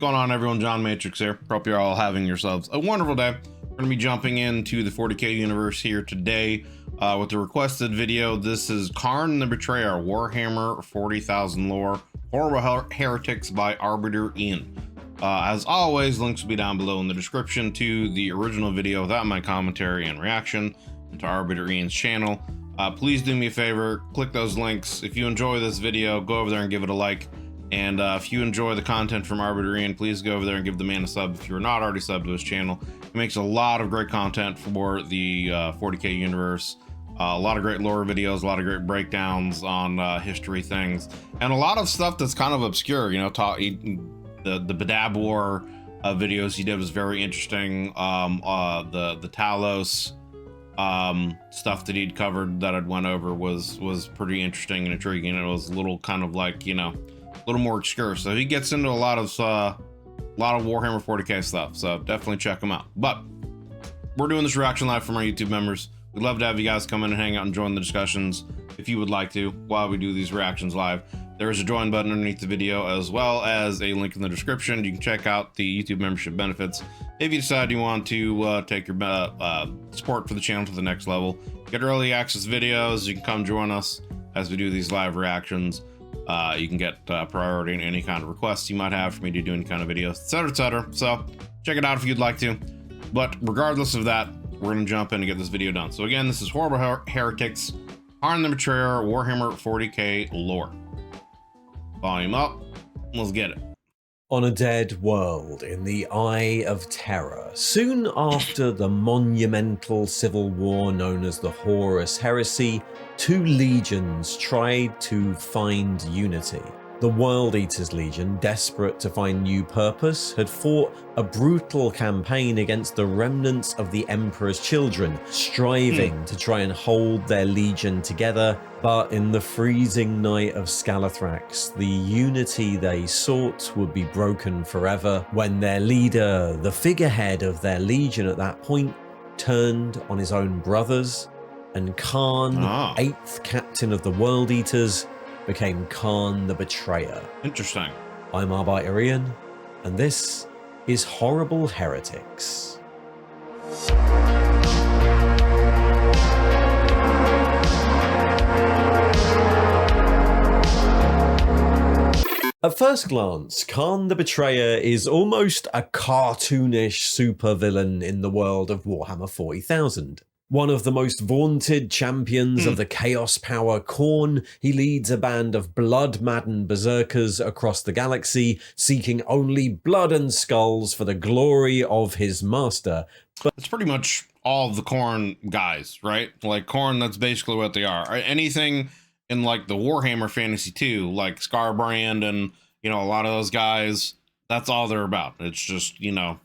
going on, everyone? John Matrix here. Hope you're all having yourselves a wonderful day. We're going to be jumping into the 40k universe here today with the requested video. This is KHARN the Betrayer Warhammer 40,000 lore Horrible Heretics by Arbiter Ian. As always, links will be down below in the description to the original video without my commentary and reaction, and to Arbiter Ian's channel. Please do me a favor, click those links. If you enjoy this video, go over there and give it a like. And if you enjoy the content from Arbiter Ian, please go over there and give the man a sub if you're not already subbed to his channel. He makes a lot of great content for the 40k universe. A lot of great lore videos, a lot of great breakdowns on history things, and a lot of stuff that's kind of obscure. You know, the Badab War videos he did was very interesting. The Talos stuff that he'd covered that I'd went over was pretty interesting and intriguing. It was a little kind of like, you know, a little more obscure. So he gets into a lot of Warhammer 40k stuff. So definitely check him out. But we're doing this reaction live from our YouTube members. We'd love to have you guys come in and hang out and join the discussions if you would like to while we do these reactions live. There is a join button underneath the video, as well as a link in the description. You can check out the YouTube membership benefits if you decide you want to take your support for the channel to the next level. Get early access videos. You can come join us as we do these live reactions. You can get priority in any kind of requests you might have for me to do any kind of videos, etc., etc. So check it out if you'd like to. But regardless of that, we're going to jump in and get this video done. So again, this is Horrible Heretics, KHARN the Betrayer, Warhammer 40k lore. Volume up, let's get it. On a dead world in the Eye of Terror, soon after the monumental civil war known as the Horus Heresy, two legions tried to find unity. The World Eaters Legion, desperate to find new purpose, had fought a brutal campaign against the remnants of the Emperor's children, striving to try and hold their legion together. But in the freezing night of Scalathrax, the unity they sought would be broken forever when their leader, the figurehead of their legion at that point, turned on his own brothers, and KHARN, 8th captain of the World Eaters, became KHARN the Betrayer. Interesting. I'm Arbiter Ian, and this is Horrible Heretics. At first glance, KHARN the Betrayer is almost a cartoonish supervillain in the world of Warhammer 40,000. One of the most vaunted champions of the chaos power KHARN, he leads a band of blood-maddened berserkers across the galaxy, seeking only blood and skulls for the glory of his master. But it's pretty much all of the KHARN guys, right? Like KHARN, that's basically what they are. Anything in like the Warhammer Fantasy 2, like Scarbrand and, you know, a lot of those guys, that's all they're about. It's just, you know,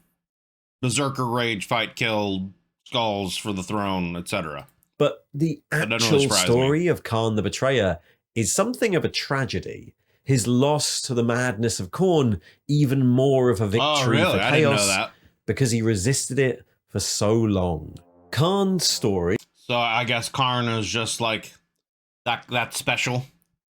berserker rage, fight, kill, skulls for the throne, etc. But the actual story of KHARN the Betrayer is something of a tragedy. His loss to the madness of KHARN, even more of a victory for chaos, I didn't know that. Because he resisted it for so long. KHARN's story. So I guess KHARN is just like that special.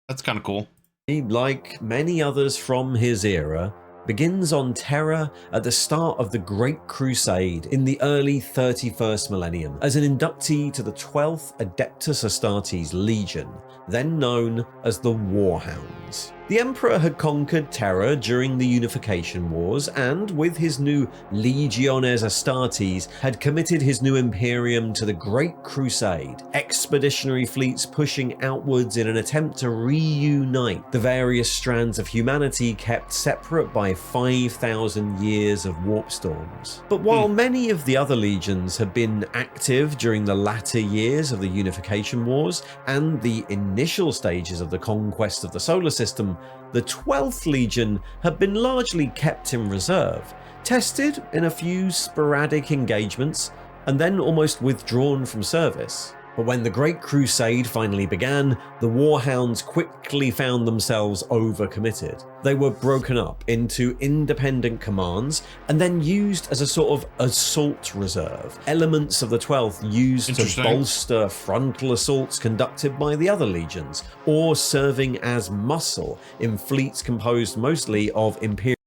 That's kind of cool. Like many others from his era, begins on Terra at the start of the Great Crusade in the early 31st millennium as an inductee to the 12th Adeptus Astartes Legion, then known as the Warhounds. The Emperor had conquered Terra during the Unification Wars, and with his new Legiones Astartes had committed his new Imperium to the Great Crusade, expeditionary fleets pushing outwards in an attempt to reunite the various strands of humanity kept separate by 5,000 years of warp storms. But while many of the other legions had been active during the latter years of the Unification Wars and the initial stages of the conquest of the solar system, the 12th Legion had been largely kept in reserve, tested in a few sporadic engagements, and then almost withdrawn from service. But when the Great Crusade finally began, the Warhounds quickly found themselves overcommitted. They were broken up into independent commands and then used as a sort of assault reserve. Elements of the 12th used to bolster frontal assaults conducted by the other legions, or serving as muscle in fleets composed mostly of Imperial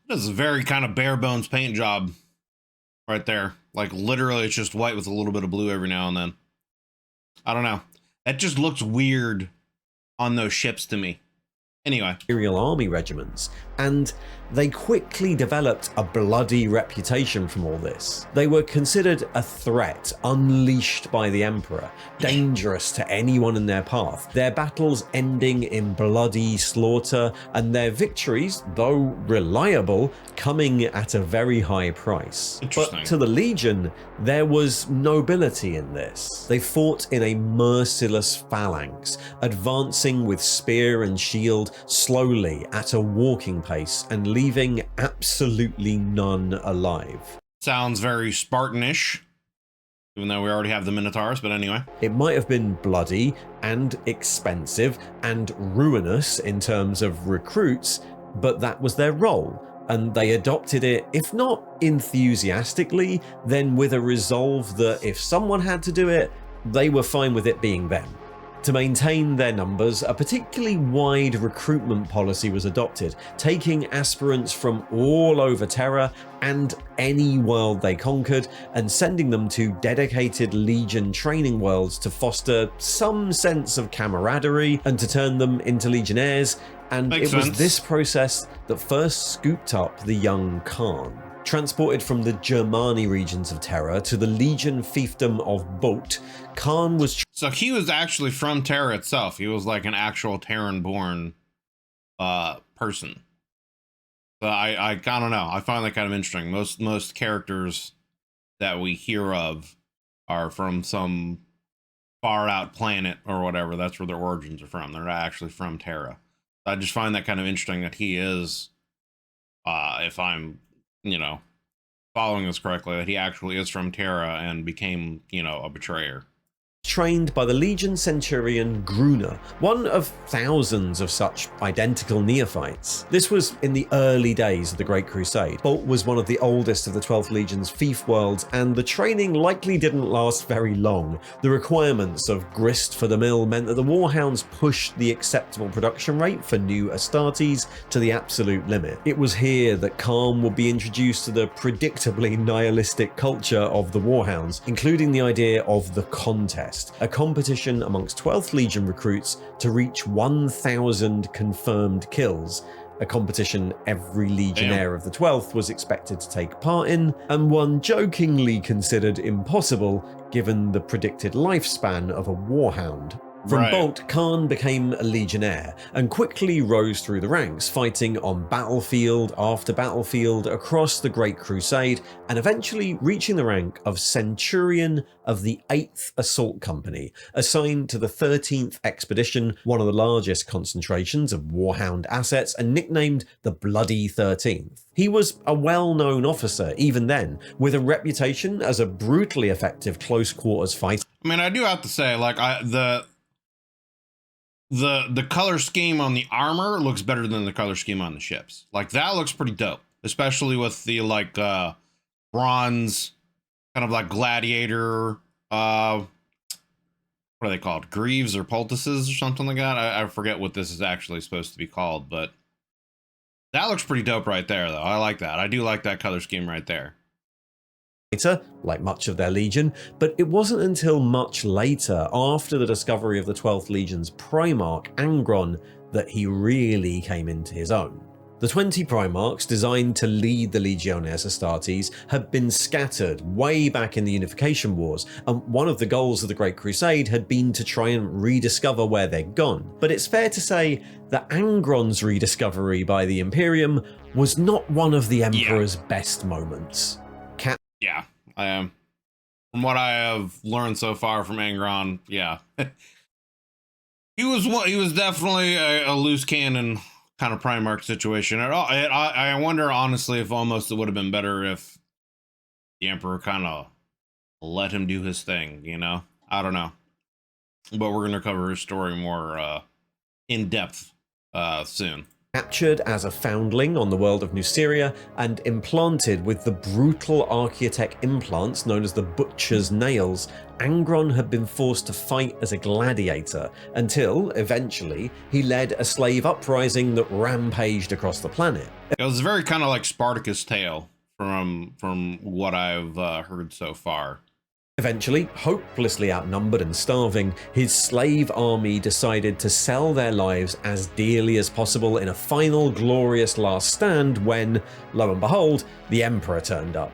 This is a very kind of bare bones paint job right there. Like literally it's just white with a little bit of blue every now and then. I don't know. That just looks weird on those ships to me. Anyway. Imperial Army regiments, and they quickly developed a bloody reputation from all this. They were considered a threat unleashed by the Emperor, dangerous to anyone in their path, their battles ending in bloody slaughter, and their victories, though reliable, coming at a very high price. But to the Legion, there was nobility in this. They fought in a merciless phalanx, advancing with spear and shield slowly at a walking pace and leaving absolutely none alive. Sounds very Spartanish, even though we already have the Minotaurs, but anyway. It might have been bloody and expensive and ruinous in terms of recruits, but that was their role, and they adopted it, if not enthusiastically, then with a resolve that if someone had to do it, they were fine with it being them. To maintain their numbers, a particularly wide recruitment policy was adopted, taking aspirants from all over Terra and any world they conquered, and sending them to dedicated Legion training worlds to foster some sense of camaraderie and to turn them into Legionnaires. And it was this process that first scooped up the young KHARN. Transported from the Germani regions of Terra to the Legion fiefdom of Bolt, KHARN was... So he was actually from Terra itself. He was like an actual Terran-born person. So I don't know. I find that kind of interesting. Most characters that we hear of are from some far-out planet or whatever. That's where their origins are from. They're not actually from Terra. I just find that kind of interesting that he is, if I'm... you know, following this correctly, that he actually is from Terra and became, you know, a betrayer. Trained by the Legion Centurion Gruner, one of thousands of such identical neophytes. This was in the early days of the Great Crusade. Bolt was one of the oldest of the 12th Legion's fief worlds, and the training likely didn't last very long. The requirements of grist for the mill meant that the Warhounds pushed the acceptable production rate for new Astartes to the absolute limit. It was here that KHARN would be introduced to the predictably nihilistic culture of the Warhounds, including the idea of the contest. A competition amongst 12th Legion recruits to reach 1,000 confirmed kills, a competition every Legionnaire of the 12th was expected to take part in, and one jokingly considered impossible given the predicted lifespan of a Warhound. From Bolt, KHARN became a Legionnaire and quickly rose through the ranks, fighting on battlefield after battlefield across the Great Crusade, and eventually reaching the rank of Centurion of the 8th Assault Company, assigned to the 13th Expedition, one of the largest concentrations of Warhound assets, and nicknamed the Bloody 13th. He was a well-known officer even then, with a reputation as a brutally effective close-quarters fighter. I mean, I do have to say, like, the color scheme on the armor looks better than the color scheme on the ships. Like, that looks pretty dope, especially with the like bronze kind of like gladiator what are they called, greaves or poultices or something like that. I forget what this is actually supposed to be called, but that looks pretty dope right there though. I like that. I do like that color scheme right there, like much of their Legion, but it wasn't until much later, after the discovery of the 12th Legion's Primarch, Angron, that he really came into his own. The 20 Primarchs, designed to lead the Legiones Astartes, had been scattered way back in the Unification Wars, and one of the goals of the Great Crusade had been to try and rediscover where they'd gone. But it's fair to say that Angron's rediscovery by the Imperium was not one of the Emperor's best moments. Yeah, I am. From what I have learned so far from Angron, yeah. he was definitely a loose cannon kind of Primarch situation. I wonder, honestly, if almost it would have been better if the Emperor kind of let him do his thing, you know? I don't know. But we're going to cover his story more in depth soon. Captured as a foundling on the world of Nuceria and implanted with the brutal Archaeotech implants known as the Butcher's Nails, Angron had been forced to fight as a gladiator until, eventually, he led a slave uprising that rampaged across the planet. It was very kind of like Spartacus' tale from what I've heard so far. Eventually, hopelessly outnumbered and starving, his slave army decided to sell their lives as dearly as possible in a final glorious last stand when, lo and behold, the Emperor turned up.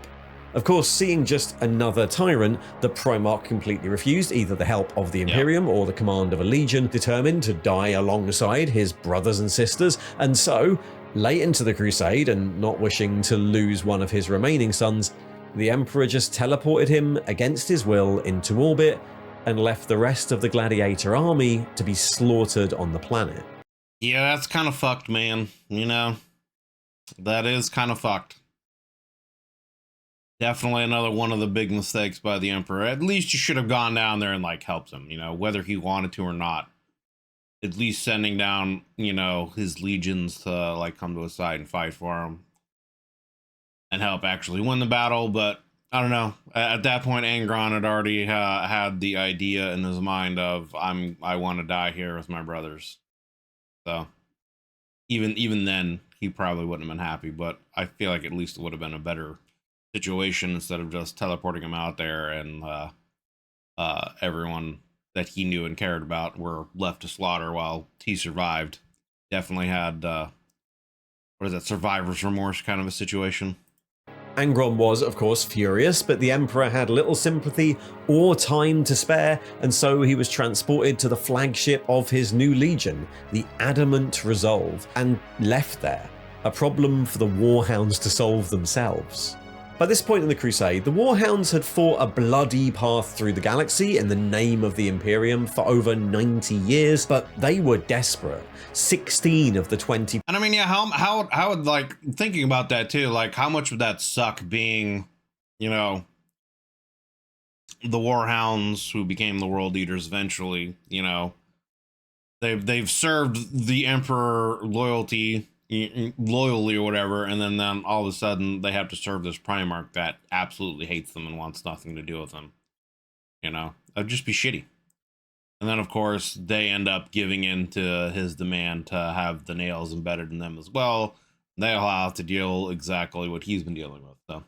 Of course, seeing just another tyrant, the Primarch completely refused either the help of the Imperium or the command of a legion, determined to die alongside his brothers and sisters, and so, late into the Crusade and not wishing to lose one of his remaining sons, the Emperor just teleported him against his will into orbit and left the rest of the gladiator army to be slaughtered on the planet. Yeah, that's kind of fucked, man. You know, that is kind of fucked. Definitely another one of the big mistakes by the Emperor. At least you should have gone down there and like helped him, you know, whether he wanted to or not. At least sending down, you know, his legions to like come to his side and fight for him and help actually win the battle. But I don't know. At that point, Angron had already had the idea in his mind of I want to die here with my brothers. So even then, he probably wouldn't have been happy. But I feel like at least it would have been a better situation instead of just teleporting him out there and everyone that he knew and cared about were left to slaughter while he survived. Definitely had what is that, survivor's remorse kind of a situation. Angron was, of course, furious, but the Emperor had little sympathy or time to spare, and so he was transported to the flagship of his new legion, the Adamant Resolve, and left there, a problem for the Warhounds to solve themselves. By this point in the Crusade, the Warhounds had fought a bloody path through the galaxy in the name of the Imperium for over 90 years, but they were desperate. 16 of the 20... And I mean, yeah, how would, like, thinking about that too, like, how much would that suck being, you know, the Warhounds who became the World Eaters eventually, you know, they've served the Emperor loyally or whatever, and then all of a sudden they have to serve this Primarch that absolutely hates them and wants nothing to do with them. You know, that'd just be shitty. And then of course they end up giving in to his demand to have the nails embedded in them as well. They'll have to deal exactly what he's been dealing with. So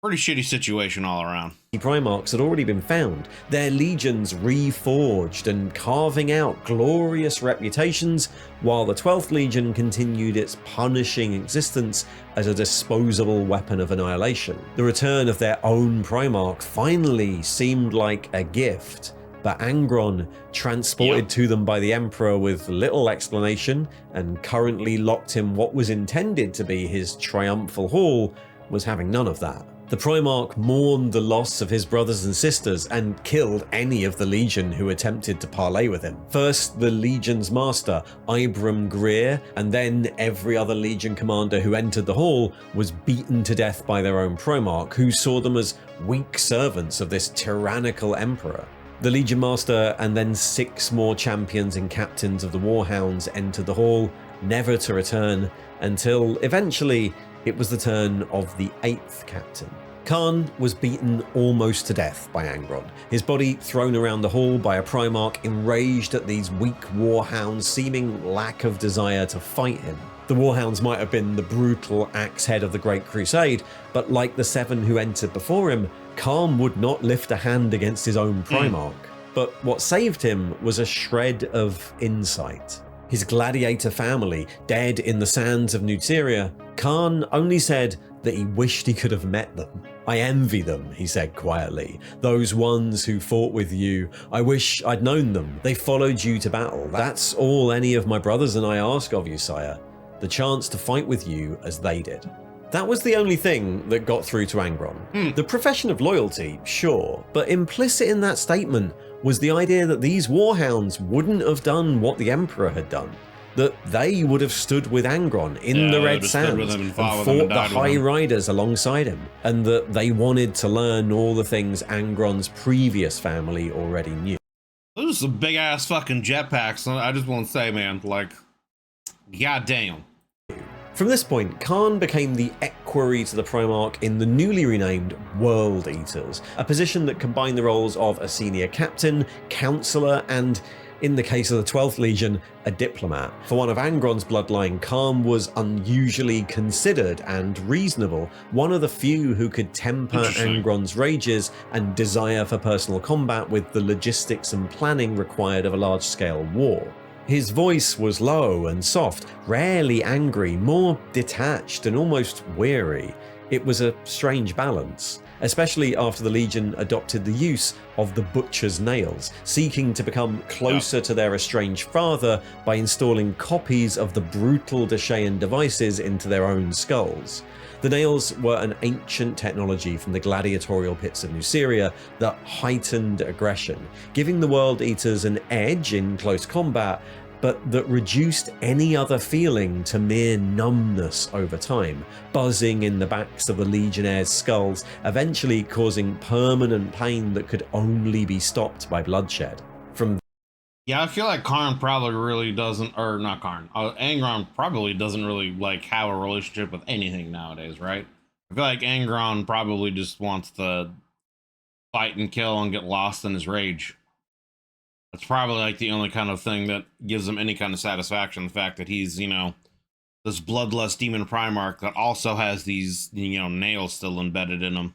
pretty shitty situation all around. Primarchs had already been found, their legions reforged and carving out glorious reputations, while the 12th Legion continued its punishing existence as a disposable weapon of annihilation. The return of their own Primarch finally seemed like a gift, but Angron, transported to them by the Emperor with little explanation and currently locked in what was intended to be his triumphal hall, was having none of that. The Primarch mourned the loss of his brothers and sisters and killed any of the Legion who attempted to parley with him. First, the Legion's master, Ibram Greer, and then every other Legion commander who entered the hall was beaten to death by their own Primarch, who saw them as weak servants of this tyrannical emperor. The Legion Master and then 6 more champions and captains of the Warhounds entered the hall, never to return, until eventually it was the turn of the 8th captain. KHARN was beaten almost to death by Angron, his body thrown around the hall by a Primarch enraged at these weak Warhounds' seeming lack of desire to fight him. The Warhounds might have been the brutal axe head of the Great Crusade, but like the 7 who entered before him, KHARN would not lift a hand against his own Primarch. But what saved him was a shred of insight. His gladiator family, dead in the sands of Nuceria, KHARN only said that he wished he could have met them. "I envy them," he said quietly, "those ones who fought with you. I wish I'd known them. They followed you to battle. That's all any of my brothers and I ask of you, sire. The chance to fight with you as they did." That was the only thing that got through to Angron. The profession of loyalty, sure, but implicit in that statement was the idea that these Warhounds wouldn't have done what the Emperor had done. That they would have stood with Angron in the Red Sands and fought the High Riders alongside him, and that they wanted to learn all the things Angron's previous family already knew. Those are some big ass fucking jetpacks. I just want to say, man, like, God damn. From this point, KHARN became the equerry to the Primarch in the newly renamed World Eaters, a position that combined the roles of a senior captain, councillor, and, in the case of the 12th Legion, a diplomat. For one of Angron's bloodline, KHARN was unusually considered and reasonable, one of the few who could temper Angron's rages and desire for personal combat with the logistics and planning required of a large-scale war. His voice was low and soft, rarely angry, more detached and almost weary. It was a strange balance, especially after the Legion adopted the use of the Butcher's Nails, seeking to become closer to their estranged father by installing copies of the brutal Deshayan devices into their own skulls. The nails were an ancient technology from the gladiatorial pits of Nuceria that heightened aggression, giving the World Eaters an edge in close combat, but that reduced any other feeling to mere numbness over time, buzzing in the backs of the Legionnaires' skulls, eventually causing permanent pain that could only be stopped by bloodshed. Yeah, I feel like KHARN probably really doesn't, or not KHARN, Angron probably doesn't really like have a relationship with anything nowadays, right? I feel like Angron probably just wants to fight and kill and get lost in his rage. That's probably like the only kind of thing that gives him any kind of satisfaction. The fact that he's, you know, this bloodlust demon Primarch that also has these, you know, nails still embedded in him.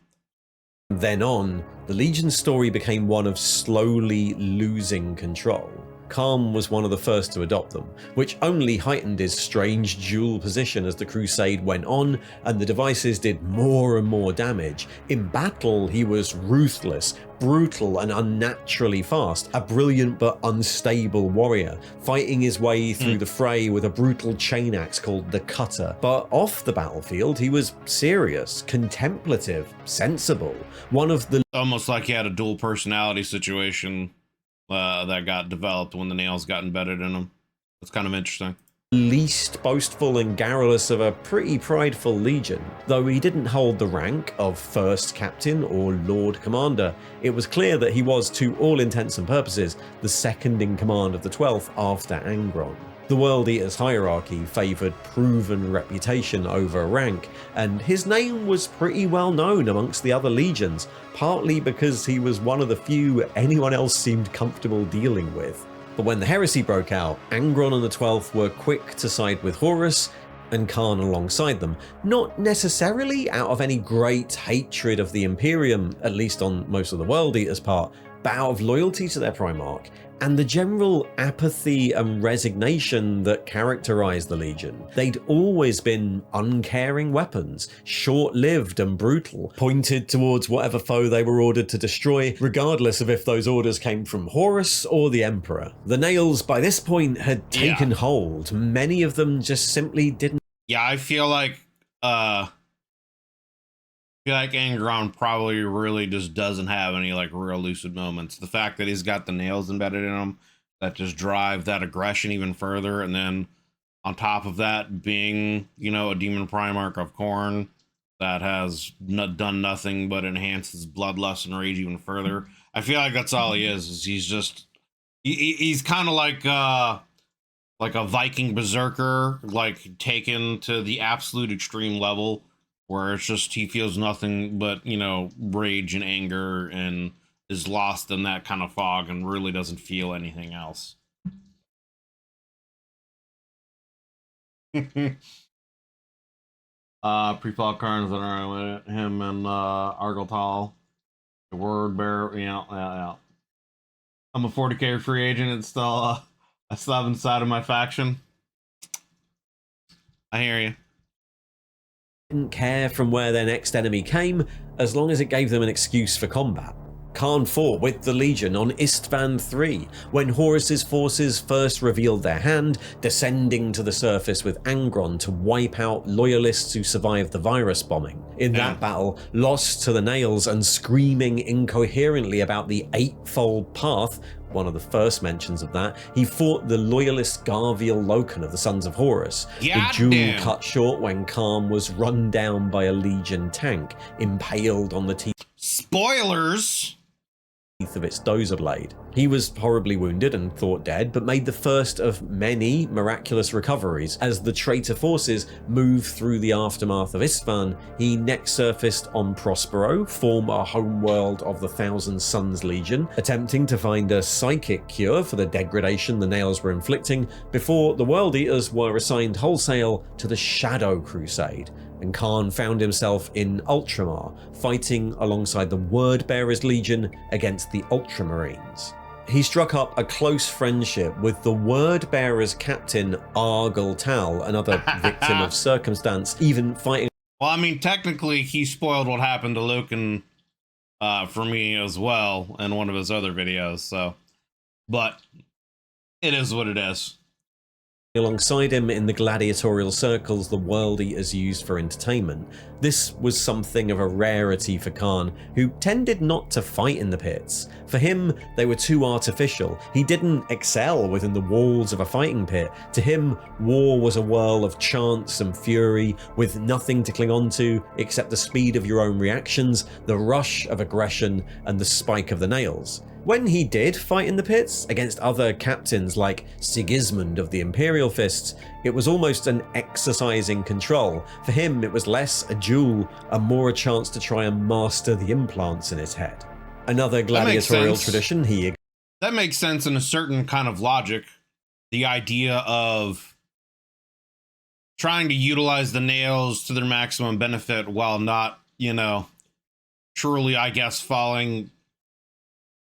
Then on, the Legion's story became one of slowly losing control. KHARN was one of the first to adopt them, which only heightened his strange dual position as the crusade went on and the devices did more and more damage. In battle, he was ruthless, brutal and unnaturally fast, a brilliant but unstable warrior, fighting his way through the fray with a brutal chain axe called the Cutter. But off the battlefield, he was serious, contemplative, sensible, one of the— almost like he had a dual personality situation that got developed when the nails got embedded in him. It's kind of interesting. least boastful and garrulous of a pretty prideful legion. Though he didn't hold the rank of First Captain or Lord Commander, it was clear that he was, to all intents and purposes, the second in command of the 12th after Angron. The World Eaters hierarchy favoured proven reputation over rank, and his name was pretty well known amongst the other legions, partly because he was one of the few anyone else seemed comfortable dealing with. But when the heresy broke out, Angron and the 12th were quick to side with Horus, and KHARN alongside them, not necessarily out of any great hatred of the Imperium, at least on most of the World Eaters' part, but out of loyalty to their Primarch, and the general apathy and resignation that characterized the Legion. They'd always been uncaring weapons, short-lived and brutal, pointed towards whatever foe they were ordered to destroy, regardless of if those orders came from Horus or the Emperor. The nails by this point had taken hold. Many of them just simply didn't. Yeah, I feel like Angron probably really just doesn't have any like real lucid moments. The fact that he's got the nails embedded in him that just drive that aggression even further, and then on top of that being, you know, a demon Primarch of KHARN that has done nothing but enhance his bloodlust and rage even further. I feel like that's all he is he's just he's kind of like a Viking berserker, like taken to the absolute extreme level, where it's just he feels nothing but, you know, rage and anger and is lost in that kind of fog and really doesn't feel anything else. Pre-fall cards that are with him and Argyltal, the word bearer. Yeah. I'm a 40k free agent. It's still I still have inside of my faction. I hear you. Didn't care from where their next enemy came, as long as it gave them an excuse for combat. KHARN fought with the Legion on Istvan III, when Horus's forces first revealed their hand, descending to the surface with Angron to wipe out loyalists who survived the virus bombing. In that battle, lost to the nails and screaming incoherently about the Eightfold Path, one of the first mentions of that, he fought the loyalist Garviel Loken of the Sons of Horus. The duel cut short when KHARN was run down by a Legion tank, impaled on the teeth. Spoilers! of its dozer blade. He was horribly wounded and thought dead, but made the first of many miraculous recoveries. As the traitor forces moved through the aftermath of Isfahan, he next surfaced on Prospero, former homeworld of the Thousand Suns Legion, attempting to find a psychic cure for the degradation the nails were inflicting, before the World Eaters were assigned wholesale to the Shadow Crusade, and KHARN found himself in Ultramar, fighting alongside the Wordbearers Legion against the Ultramarines. He struck up a close friendship with the Wordbearers captain Argel Tal, another victim of circumstance, even fighting. Well, I mean, technically, he spoiled what happened to Luke and for me as well in one of his other videos, so. But it is what it is. Alongside him in the gladiatorial circles the World Eaters used for entertainment. This was something of a rarity for KHARN, who tended not to fight in the pits. For him, they were too artificial. He didn't excel within the walls of a fighting pit. To him, war was a whirl of chance and fury, with nothing to cling on to except the speed of your own reactions, the rush of aggression, and the spike of the nails. When he did fight in the pits against other captains like Sigismund of the Imperial Fists, it was almost an exercise in control. For him, it was less a duel and more a chance to try and master the implants in his head. Another gladiatorial tradition that makes sense in a certain kind of logic. The idea of trying to utilize the nails to their maximum benefit while not, you know, truly, I guess, falling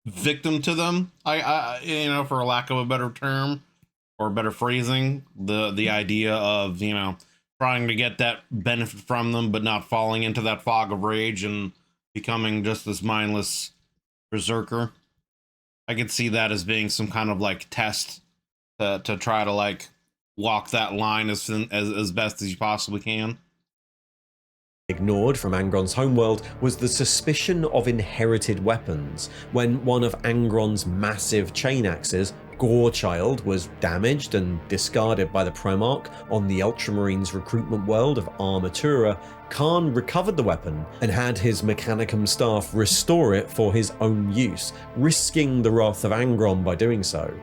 victim to them, I you know, for a lack of a better term or better phrasing, the idea of, you know, trying to get that benefit from them but not falling into that fog of rage and becoming just this mindless berserker. I could see that as being some kind of like test to try to like walk that line as best as you possibly can. Ignored from Angron's homeworld was the suspicion of inherited weapons. When one of Angron's massive chain axes, Gorechild, was damaged and discarded by the Primarch on the Ultramarines recruitment world of Armatura, KHARN recovered the weapon and had his Mechanicum staff restore it for his own use, risking the wrath of Angron by doing so.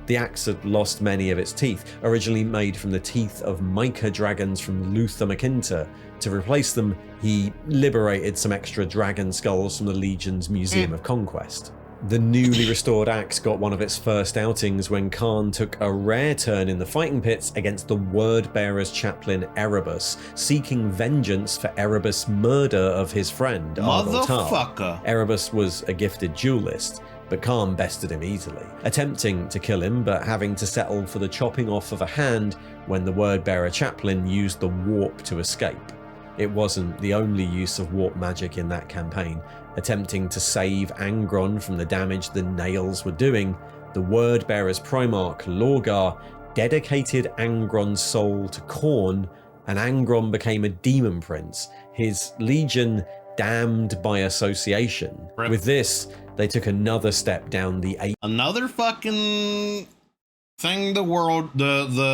The axe had lost many of its teeth, originally made from the teeth of Mica dragons from Luther Macinta. To replace them, he liberated some extra dragon skulls from the Legion's Museum of Conquest. The newly restored axe got one of its first outings when KHARN took a rare turn in the fighting pits against the Wordbearers chaplain Erebus, seeking vengeance for Erebus' murder of his friend Argel Tal. Erebus was a gifted duelist, but KHARN bested him easily, attempting to kill him but having to settle for the chopping off of a hand when the Wordbearer chaplain used the warp to escape. It wasn't the only use of warp magic in that campaign. Attempting to save Angron from the damage the nails were doing, the Wordbearer's Primarch Lorgar dedicated Angron's soul to KHARN, and Angron became a demon prince, his legion damned by association. With this, they took another step down the another fucking thing the Wordbearers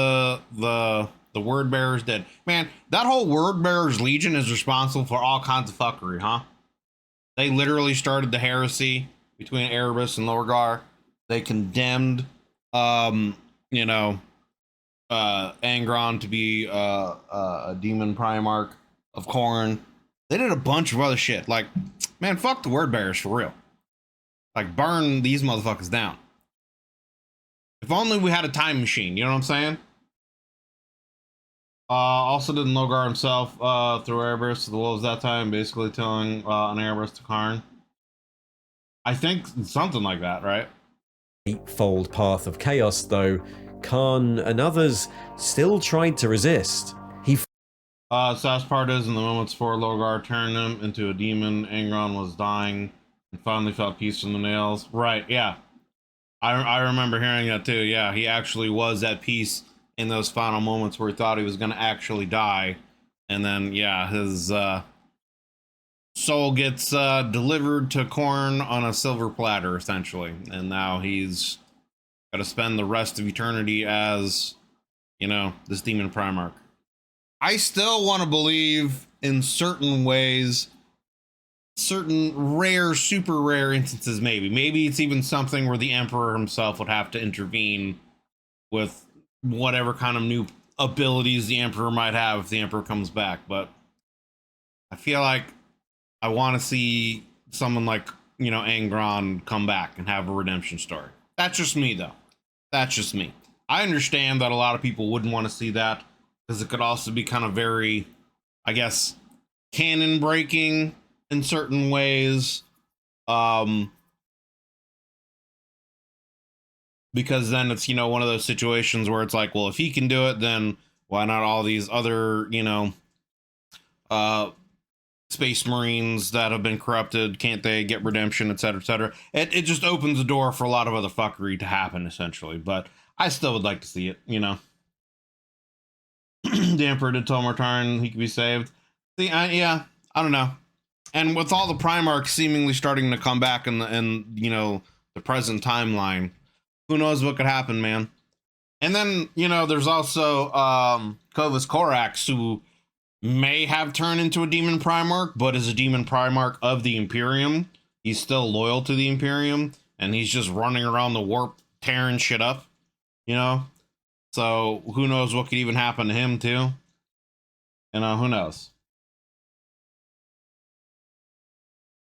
did. Man, that whole Wordbearers Legion is responsible for all kinds of fuckery, huh? They literally started the heresy between Erebus and Lorgar. They condemned, you know, Angron to be a demon primarch of KHARN. They did a bunch of other shit. Like, man, fuck the Wordbearers for real. Like, burn these motherfuckers down. If only we had a time machine, you know what I'm saying? Also did Lorgar himself through Erebus to the wolves that time, basically telling an Erebus to KHARN. I think something like that, right? Eightfold path of chaos, though, KHARN and others still tried to resist. Saspartas in the moments before Lorgar turned him into a demon, Angron was dying and finally felt peace from the nails. Right, yeah. I remember hearing that too. Yeah, he actually was at peace in those final moments where he thought he was going to actually die. And then, yeah, his soul gets delivered to KHARN on a silver platter, essentially. And now he's got to spend the rest of eternity as, you know, this demon Primarch. I still want to believe in certain ways certain rare, super rare instances, maybe it's even something where the Emperor himself would have to intervene with whatever kind of new abilities the Emperor might have if the Emperor comes back. But I feel like I want to see someone like, you know, Angron come back and have a redemption story. That's just me, though. That's just me. I understand that a lot of people wouldn't want to see that, because it could also be kind of very, I guess, canon breaking in certain ways. Because then it's, you know, one of those situations where it's like, well, if he can do it, then why not all these other, you know, Space Marines that have been corrupted? Can't they get redemption, et cetera, et cetera? It just opens the door for a lot of other fuckery to happen, essentially. But I still would like to see it, you know. The Emperor did tell Mortarn he could be saved. See, yeah, I don't know. And with all the Primarchs seemingly starting to come back in you know, the present timeline, who knows what could happen, man. And then, you know, there's also Kovas Korax, who may have turned into a Demon Primarch, but is a Demon Primarch of the Imperium. He's still loyal to the Imperium, and he's just running around the warp tearing shit up, you know? So who knows what could even happen to him, too? You know, who knows?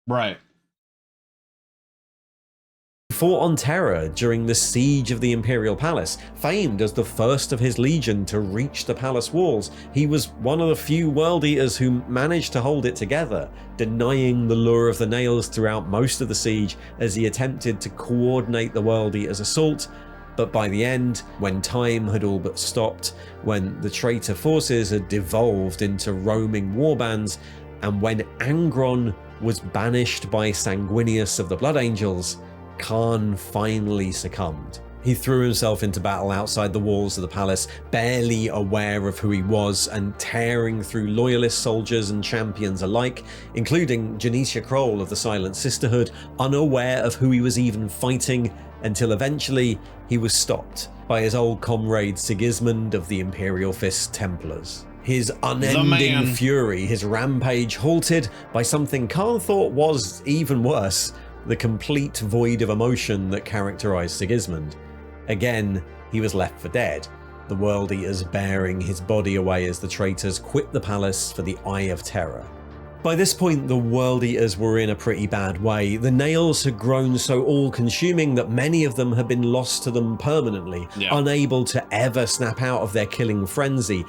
Right. Fought on Terra during the siege of the Imperial Palace. Famed as the first of his legion to reach the palace walls, he was one of the few World Eaters who managed to hold it together, denying the lure of the nails throughout most of the siege as he attempted to coordinate the World Eaters' assault. But by the end, when time had all but stopped, when the traitor forces had devolved into roaming warbands, and when Angron was banished by Sanguinius of the Blood Angels, KHARN finally succumbed. He threw himself into battle outside the walls of the palace, barely aware of who he was, and tearing through loyalist soldiers and champions alike, including Janecia Kroll of the Silent Sisterhood, unaware of who he was even fighting, until eventually he was stopped by his old comrade Sigismund of the Imperial Fist Templars. His unending fury, his rampage halted by something KHARN thought was even worse: the complete void of emotion that characterized Sigismund. Again, he was left for dead, the World Eaters bearing his body away as the traitors quit the palace for the Eye of Terror. By this point, the World Eaters were in a pretty bad way. The nails had grown so all-consuming that many of them had been lost to them permanently, unable to ever snap out of their killing frenzy.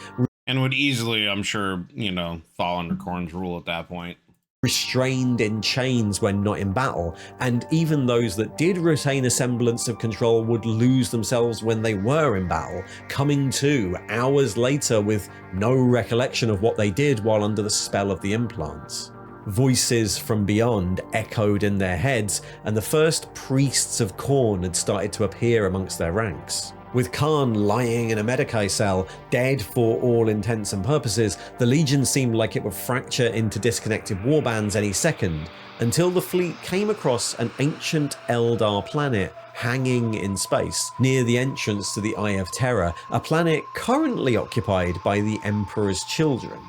And would easily, I'm sure, you know, fall under KHARN's rule at that point. Restrained in chains when not in battle, and even those that did retain a semblance of control would lose themselves when they were in battle, coming to hours later with no recollection of what they did while under the spell of the implants. Voices from beyond echoed in their heads, and the first priests of KHARN had started to appear amongst their ranks. With KHARN lying in a Medicae cell, dead for all intents and purposes, the Legion seemed like it would fracture into disconnected warbands any second, until the fleet came across an ancient Eldar planet hanging in space, near the entrance to the Eye of Terror, a planet currently occupied by the Emperor's children.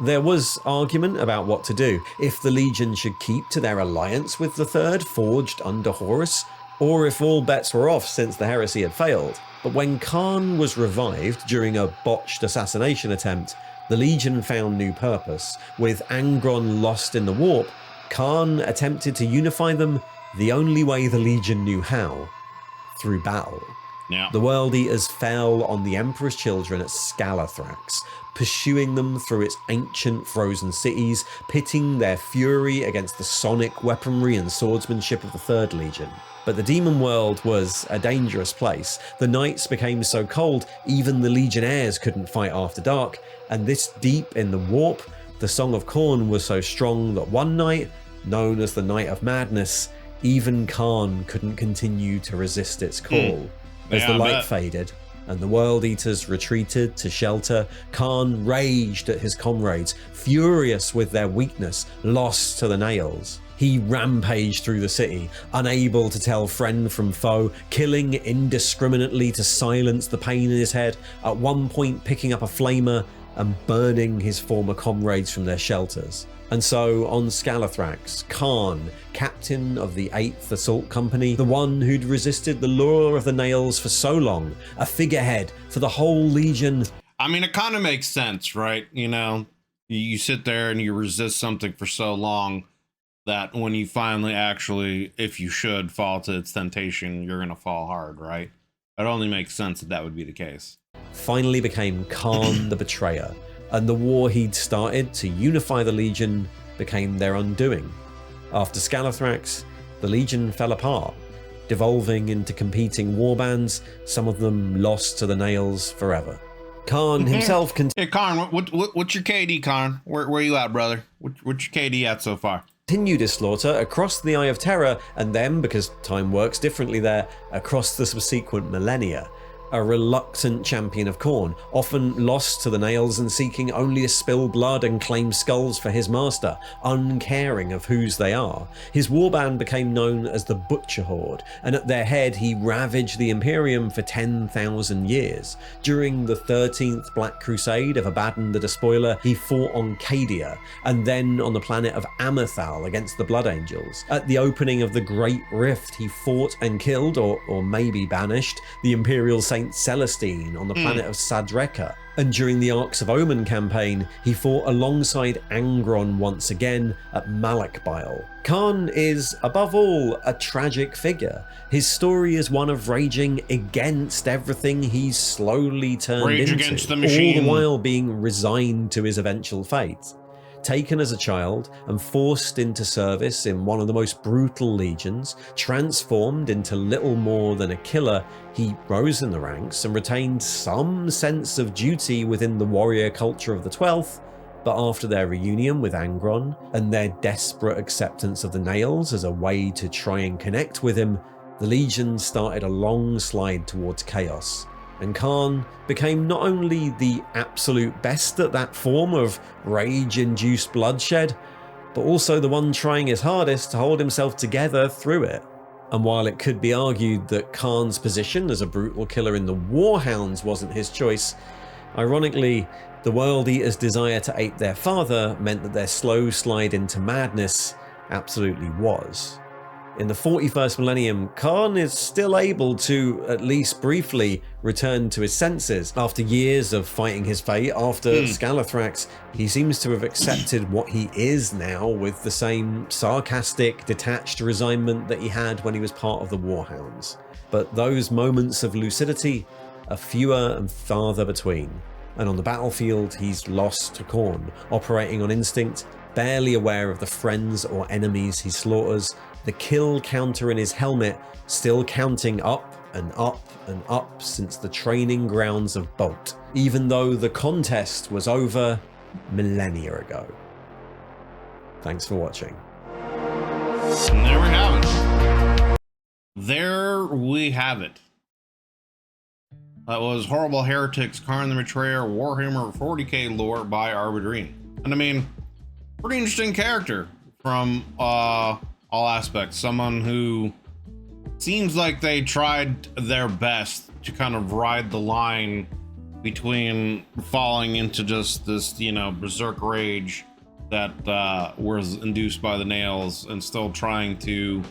There was argument about what to do, if the Legion should keep to their alliance with the Third forged under Horus, or if all bets were off since the heresy had failed. But when KHARN was revived during a botched assassination attempt, the Legion found new purpose. With Angron lost in the warp, KHARN attempted to unify them the only way the Legion knew how: through battle. The World Eaters fell on the Emperor's children at Scalathrax, pursuing them through its ancient frozen cities, pitting their fury against the sonic weaponry and swordsmanship of the Third Legion. But the demon world was a dangerous place. The nights became so cold, even the Legionnaires couldn't fight after dark, and this deep in the warp, the Song of KHARN was so strong that one night, known as the Night of Madness, even KHARN couldn't continue to resist its call. As the light faded and the World Eaters retreated to shelter, KHARN raged at his comrades, furious with their weakness, lost to the nails. He rampaged through the city, unable to tell friend from foe, killing indiscriminately to silence the pain in his head, at one point picking up a flamer and burning his former comrades from their shelters. And so on Scalathrax, KHARN, captain of the 8th Assault Company, the one who'd resisted the lure of the nails for so long, a figurehead for the whole Legion. I mean, it kind of makes sense, right? You know, you sit there and you resist something for so long that when you finally actually, if you should fall to its temptation, you're going to fall hard, right? It only makes sense that that would be the case. Finally became KHARN the Betrayer, and the war he'd started to unify the Legion became their undoing. After Scalathrax, the Legion fell apart, devolving into competing warbands, some of them lost to the nails forever. KHARN himself Hey, KHARN, what's your KD, KHARN? Where you at, brother? What's your KD at so far? Continued his slaughter across the Eye of Terror, and then, because time works differently there, across the subsequent millennia. A reluctant champion of KHARN, often lost to the nails and seeking only to spill blood and claim skulls for his master, uncaring of whose they are. His warband became known as the Butcher Horde, and at their head he ravaged the Imperium for 10,000 years. During the 13th Black Crusade of Abaddon the Despoiler, he fought on Cadia, and then on the planet of Amethal against the Blood Angels. At the opening of the Great Rift, he fought and killed, or maybe banished, the Imperial Saint Celestine on the planet of Sadreka, and during the Arcs of Omen campaign, he fought alongside Angron once again at Malakbile. KHARN is, above all, a tragic figure. His story is one of raging against everything he's slowly turned into, against the machine, all the while being resigned to his eventual fate. Taken as a child and forced into service in one of the most brutal legions, transformed into little more than a killer, he rose in the ranks and retained some sense of duty within the warrior culture of the 12th, but after their reunion with Angron and their desperate acceptance of the nails as a way to try and connect with him, the Legion started a long slide towards chaos. And KHARN became not only the absolute best at that form of rage-induced bloodshed, but also the one trying his hardest to hold himself together through it. And while it could be argued that KHARN's position as a brutal killer in the Warhounds wasn't his choice, ironically, the World Eater's desire to ape their father meant that their slow slide into madness absolutely was. In the 41st millennium, KHARN is still able to, at least briefly, return to his senses. After years of fighting his fate, after Scalathrax, he seems to have accepted what he is now with the same sarcastic, detached resignment that he had when he was part of the Warhounds. But those moments of lucidity are fewer and farther between. And on the battlefield, he's lost to KHARN, operating on instinct, barely aware of the friends or enemies he slaughters, the kill counter in his helmet still counting up and up and up since the training grounds of Bolt, even though the contest was over millennia ago. Thanks for watching. And there we have it. There we have it. That was Horrible Heretics, KHARN the Betrayer, Warhammer 40k lore by Arbitrine. And I mean, pretty interesting character from all aspects. Someone who seems like they tried their best to kind of ride the line between falling into just this, you know, berserk rage that was induced by the nails and still trying to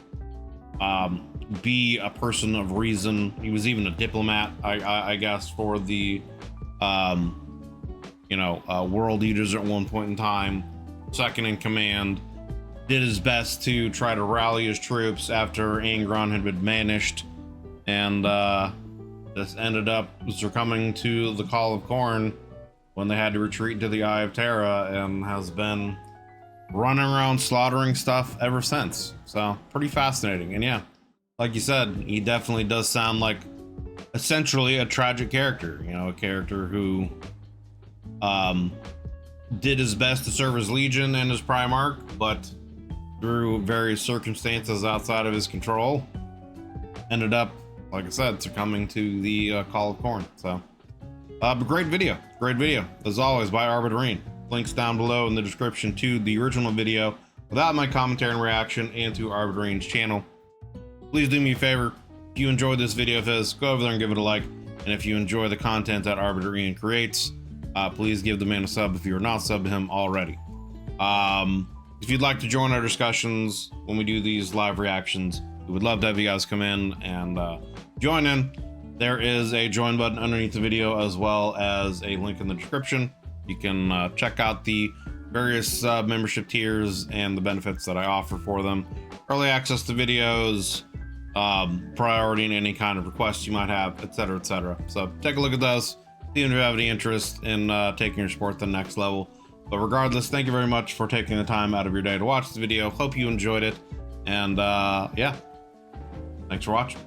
be a person of reason. He was even a diplomat, I guess, for the world eaters at one point in time, second in command. Did his best to try to rally his troops after Angron had been banished, and this ended up succumbing to the call of KHARN when they had to retreat to the Eye of Terra, and has been running around slaughtering stuff ever since. So pretty fascinating. And yeah, like you said, he definitely does sound like essentially a tragic character, you know, a character who did his best to serve his legion and his Primarch, but through various circumstances outside of his control, ended up, like I said, succumbing to the call of KHARN. So, but great video, as always, by Arbitrine. Links down below in the description to the original video without my commentary and reaction, and to Arbitrine's channel. Please do me a favor, if you enjoyed this video of his, go over there and give it a like. And if you enjoy the content that Arbitrine creates, please give the man a sub if you're not subbed to him already. If you'd like to join our discussions when we do these live reactions, we would love to have you guys come in and join in. There is a join button underneath the video, as well as a link in the description. You can check out the various membership tiers and the benefits that I offer for them. Early access to videos, priority in any kind of requests you might have, etc., etc. So take a look at those, see if you have any interest in taking your sport to the next level. But regardless, thank you very much for taking the time out of your day to watch this video. Hope you enjoyed it. And yeah, thanks for watching.